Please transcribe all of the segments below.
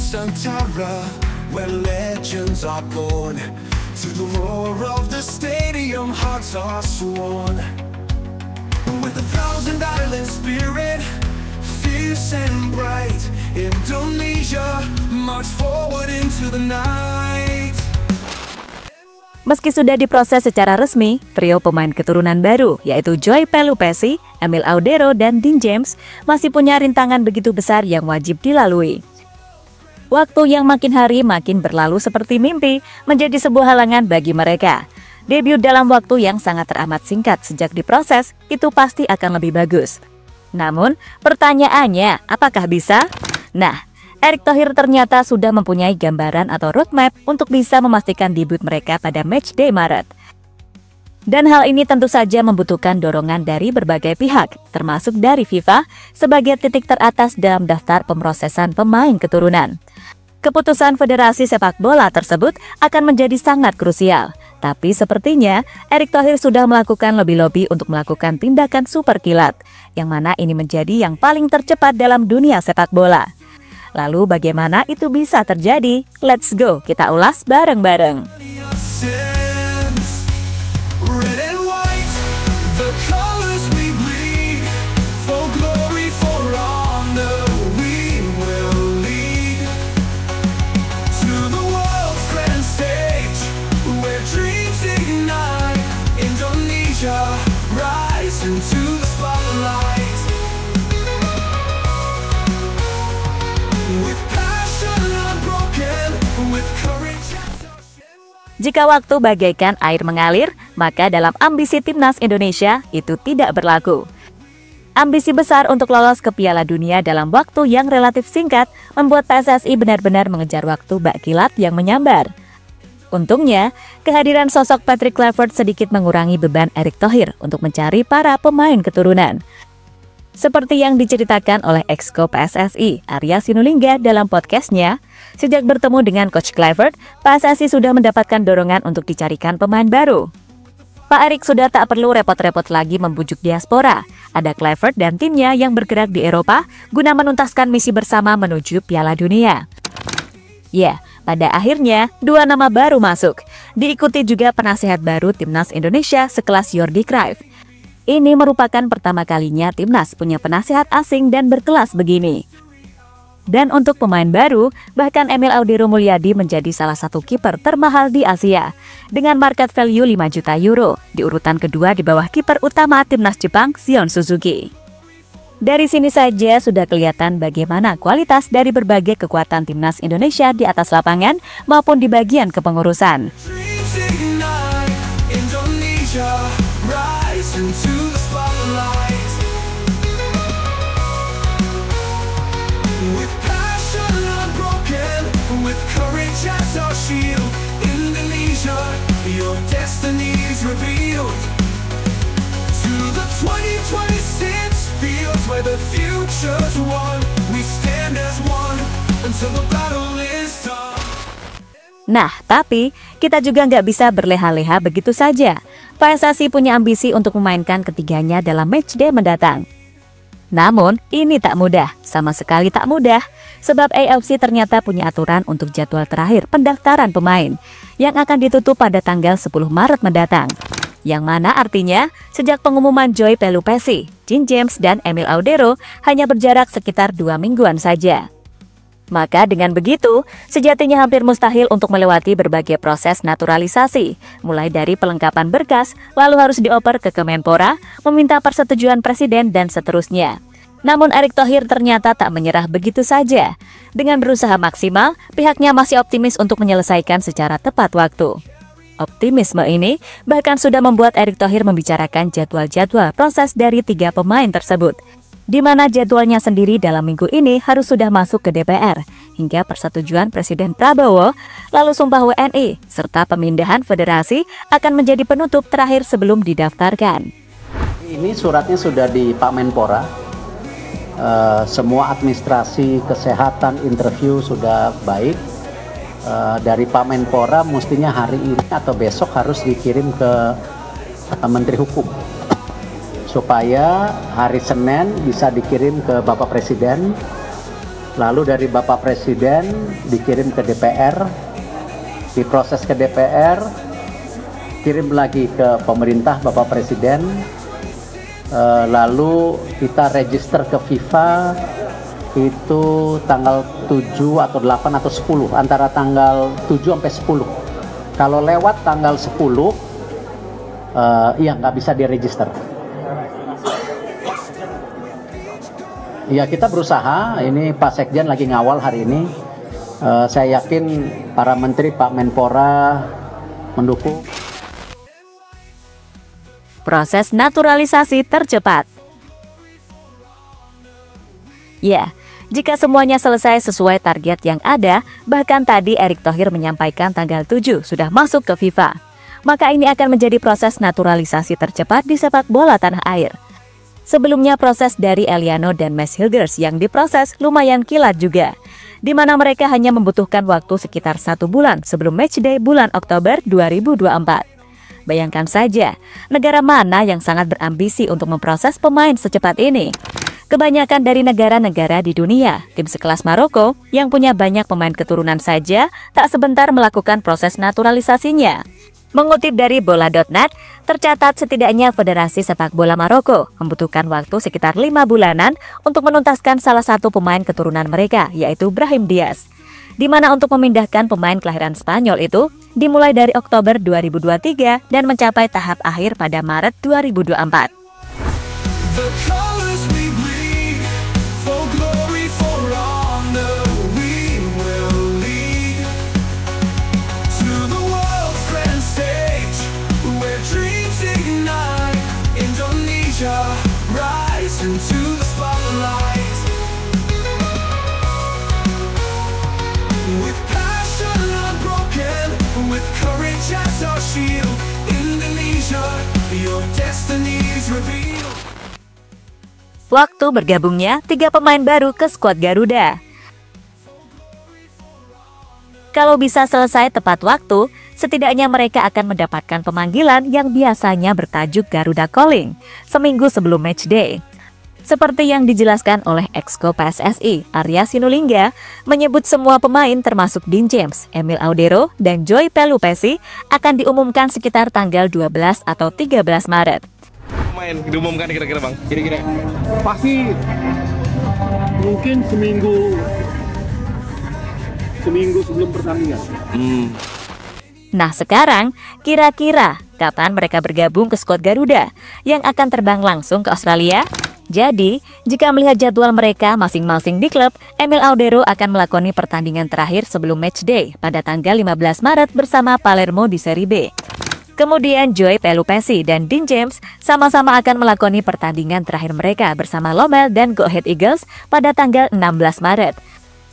Nusantara, where legends are born. To the roar of the stadium, hearts are sworn. With 1,000 island spirit, fierce and bright, Indonesia march forward into the night. Meski sudah diproses secara resmi, trio pemain keturunan baru yaitu Joy Pelupessy, Emil Audero, dan Dean James masih punya rintangan begitu besar yang wajib dilalui. Waktu yang makin hari makin berlalu seperti mimpi menjadi sebuah halangan bagi mereka. Debut dalam waktu yang sangat teramat singkat sejak diproses itu pasti akan lebih bagus. Namun, pertanyaannya, apakah bisa? Nah, Erick Thohir ternyata sudah mempunyai gambaran atau roadmap untuk bisa memastikan debut mereka pada matchday Maret. Dan hal ini tentu saja membutuhkan dorongan dari berbagai pihak, termasuk dari FIFA sebagai titik teratas dalam daftar pemrosesan pemain keturunan. Keputusan Federasi Sepak Bola tersebut akan menjadi sangat krusial. Tapi sepertinya Erick Thohir sudah melakukan lobby-lobby untuk melakukan tindakan super kilat, yang mana ini menjadi yang paling tercepat dalam dunia sepak bola. Lalu bagaimana itu bisa terjadi? Let's go, kita ulas bareng-bareng. Jika waktu bagaikan air mengalir, maka dalam ambisi timnas Indonesia itu tidak berlaku. Ambisi besar untuk lolos ke Piala Dunia dalam waktu yang relatif singkat membuat PSSI benar-benar mengejar waktu bak kilat yang menyambar. Untungnya, kehadiran sosok Patrick Kluivert sedikit mengurangi beban Erick Thohir untuk mencari para pemain keturunan. Seperti yang diceritakan oleh Exco PSSI, Arya Sinulinga dalam podcastnya, sejak bertemu dengan Coach Kluivert, PSSI sudah mendapatkan dorongan untuk dicarikan pemain baru. Pak Erick sudah tak perlu repot-repot lagi membujuk diaspora. Ada Kluivert dan timnya yang bergerak di Eropa guna menuntaskan misi bersama menuju Piala Dunia. Ya, pada akhirnya dua nama baru masuk. Diikuti juga penasihat baru timnas Indonesia sekelas Jordi Cruyff. Ini merupakan pertama kalinya timnas punya penasihat asing dan berkelas begini. Dan untuk pemain baru, bahkan Emil Audero Mulyadi menjadi salah satu kiper termahal di Asia dengan market value 5 juta euro, di urutan kedua di bawah kiper utama timnas Jepang Shion Suzuki. Dari sini saja sudah kelihatan bagaimana kualitas dari berbagai kekuatan timnas Indonesia di atas lapangan maupun di bagian kepengurusan. Your destiny is revealed to the 2026 fields where the future's won. We stand as one until the battle is done. Nah, tapi kita juga nggak bisa berleha-leha begitu saja. PSSI punya ambisi untuk memainkan ketiganya dalam matchday mendatang. Namun, ini tak mudah, sama sekali tak mudah, sebab AFC ternyata punya aturan untuk jadwal terakhir pendaftaran pemain yang akan ditutup pada tanggal 10 Maret mendatang. Yang mana artinya, sejak pengumuman Joy Pelupessy, Dean James, dan Emil Audero hanya berjarak sekitar 2 mingguan saja. Maka dengan begitu, sejatinya hampir mustahil untuk melewati berbagai proses naturalisasi, mulai dari pelengkapan berkas, lalu harus dioper ke Kemenpora, meminta persetujuan presiden, dan seterusnya. Namun Erick Thohir ternyata tak menyerah begitu saja. Dengan berusaha maksimal, pihaknya masih optimis untuk menyelesaikan secara tepat waktu. Optimisme ini bahkan sudah membuat Erick Thohir membicarakan jadwal-jadwal proses dari 3 pemain tersebut, di mana jadwalnya sendiri dalam minggu ini harus sudah masuk ke DPR, hingga persetujuan Presiden Prabowo, lalu sumpah WNI, serta pemindahan federasi akan menjadi penutup terakhir sebelum didaftarkan. Ini suratnya sudah di Pak Menpora, semua administrasi, kesehatan, interview sudah baik. Dari Pak Menpora mestinya hari ini atau besok harus dikirim ke Menteri Hukum, supaya hari Senin bisa dikirim ke Bapak Presiden lalu dari Bapak Presiden dikirim ke DPR, diproses ke DPR, kirim lagi ke pemerintah Bapak Presiden, lalu kita register ke FIFA itu tanggal 7 atau 8 atau 10, antara tanggal 7 sampai 10. Kalau lewat tanggal 10, iya nggak bisa diregister. Ya kita berusaha, ini Pak Sekjen lagi ngawal hari ini. Saya yakin para menteri, Pak Menpora mendukung. Proses naturalisasi tercepat. Ya, jika semuanya selesai sesuai target yang ada, bahkan tadi Erick Thohir menyampaikan tanggal 7 sudah masuk ke FIFA. Maka ini akan menjadi proses naturalisasi tercepat di sepak bola tanah air. Sebelumnya proses dari Eliano dan Max Hilgers yang diproses lumayan kilat juga, di mana mereka hanya membutuhkan waktu sekitar 1 bulan sebelum matchday bulan Oktober 2024. Bayangkan saja, negara mana yang sangat berambisi untuk memproses pemain secepat ini? Kebanyakan dari negara-negara di dunia, tim sekelas Maroko yang punya banyak pemain keturunan saja tak sebentar melakukan proses naturalisasinya. Mengutip dari bola.net, tercatat setidaknya Federasi Sepak Bola Maroko membutuhkan waktu sekitar 5 bulanan untuk menuntaskan salah satu pemain keturunan mereka, yaitu Brahim Diaz. Di mana untuk memindahkan pemain kelahiran Spanyol itu dimulai dari Oktober 2023 dan mencapai tahap akhir pada Maret 2024. Waktu bergabungnya 3 pemain baru ke skuad Garuda. Kalau bisa selesai tepat waktu, setidaknya mereka akan mendapatkan pemanggilan yang biasanya bertajuk Garuda Calling seminggu sebelum matchday. Seperti yang dijelaskan oleh Exco PSSI, Arya Sinulinga, menyebut semua pemain termasuk Dean James, Emil Audero, dan Joy Pelupesi akan diumumkan sekitar tanggal 12 atau 13 Maret. Pemain diumumkan kira-kira Bang? Kira-kira pasti mungkin seminggu sebelum pertandingan. Nah sekarang, kira-kira kapan mereka bergabung ke skuad Garuda yang akan terbang langsung ke Australia? Jadi, jika melihat jadwal mereka masing-masing di klub, Emil Audero akan melakoni pertandingan terakhir sebelum matchday pada tanggal 15 Maret bersama Palermo di Serie B. Kemudian Joy Pelupesi dan Dean James sama-sama akan melakoni pertandingan terakhir mereka bersama Lommel dan Go Ahead Eagles pada tanggal 16 Maret.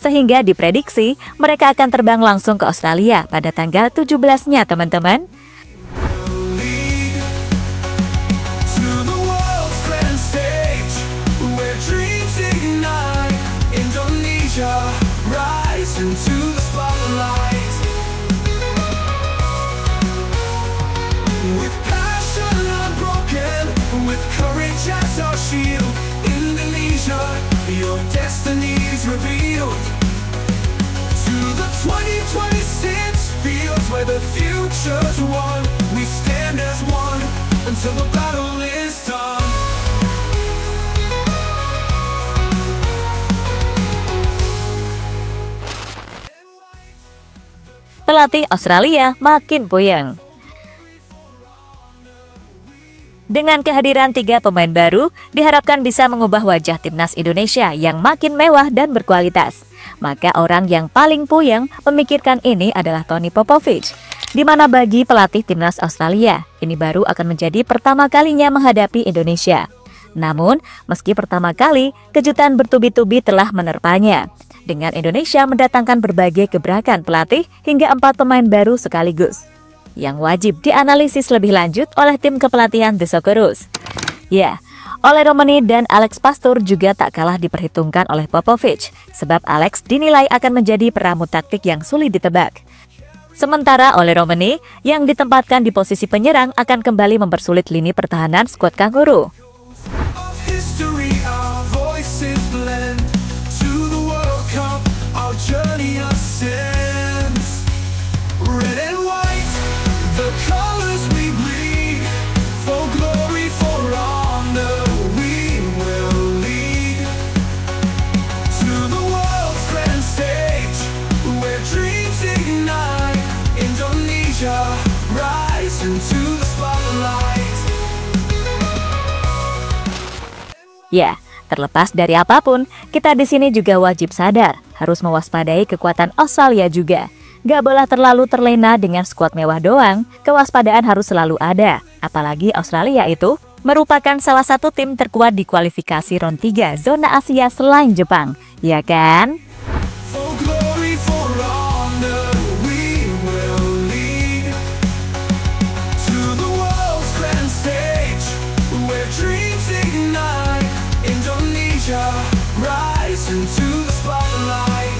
Sehingga diprediksi mereka akan terbang langsung ke Australia pada tanggal 17-nya teman-teman. Your destiny's revealed to the 2026 fields where the future's won. We stand as one until the battle is done. Pelatih Australia makin puyeng. Dengan kehadiran 3 pemain baru, diharapkan bisa mengubah wajah timnas Indonesia yang makin mewah dan berkualitas. Maka orang yang paling puyeng memikirkan ini adalah Tony Popovic, di mana bagi pelatih timnas Australia, ini baru akan menjadi pertama kalinya menghadapi Indonesia. Namun, meski pertama kali, kejutan bertubi-tubi telah menerpanya, dengan Indonesia mendatangkan berbagai gebrakan pelatih hingga 4 pemain baru sekaligus, yang wajib dianalisis lebih lanjut oleh tim kepelatihan The Socceroos. Ya, Ole Romani dan Alex Pastoor juga tak kalah diperhitungkan oleh Popovic, sebab Alex dinilai akan menjadi peramu taktik yang sulit ditebak. Sementara Ole Romani yang ditempatkan di posisi penyerang akan kembali mempersulit lini pertahanan skuad Kanguru. into the spotlight. Ya, terlepas dari apapun, kita di sini juga wajib sadar harus mewaspadai kekuatan Australia juga. Gak boleh terlalu terlena dengan skuad mewah doang, kewaspadaan harus selalu ada. Apalagi Australia itu merupakan salah satu tim terkuat di kualifikasi round 3 zona Asia selain Jepang, ya kan? For glory, for honor, we will lead to the world's grand stage, where dreams ignite. Indonesia, rise into the spotlight.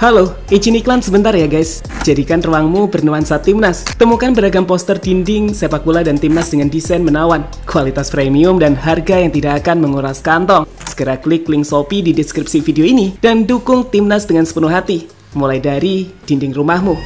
Halo, izin iklan sebentar ya guys. Jadikan ruangmu bernuansa timnas. Temukan beragam poster dinding, sepak bola dan timnas dengan desain menawan, kualitas premium dan harga yang tidak akan menguras kantong. Segera klik link Shopee di deskripsi video ini dan dukung timnas dengan sepenuh hati. Mulai dari dinding rumahmu.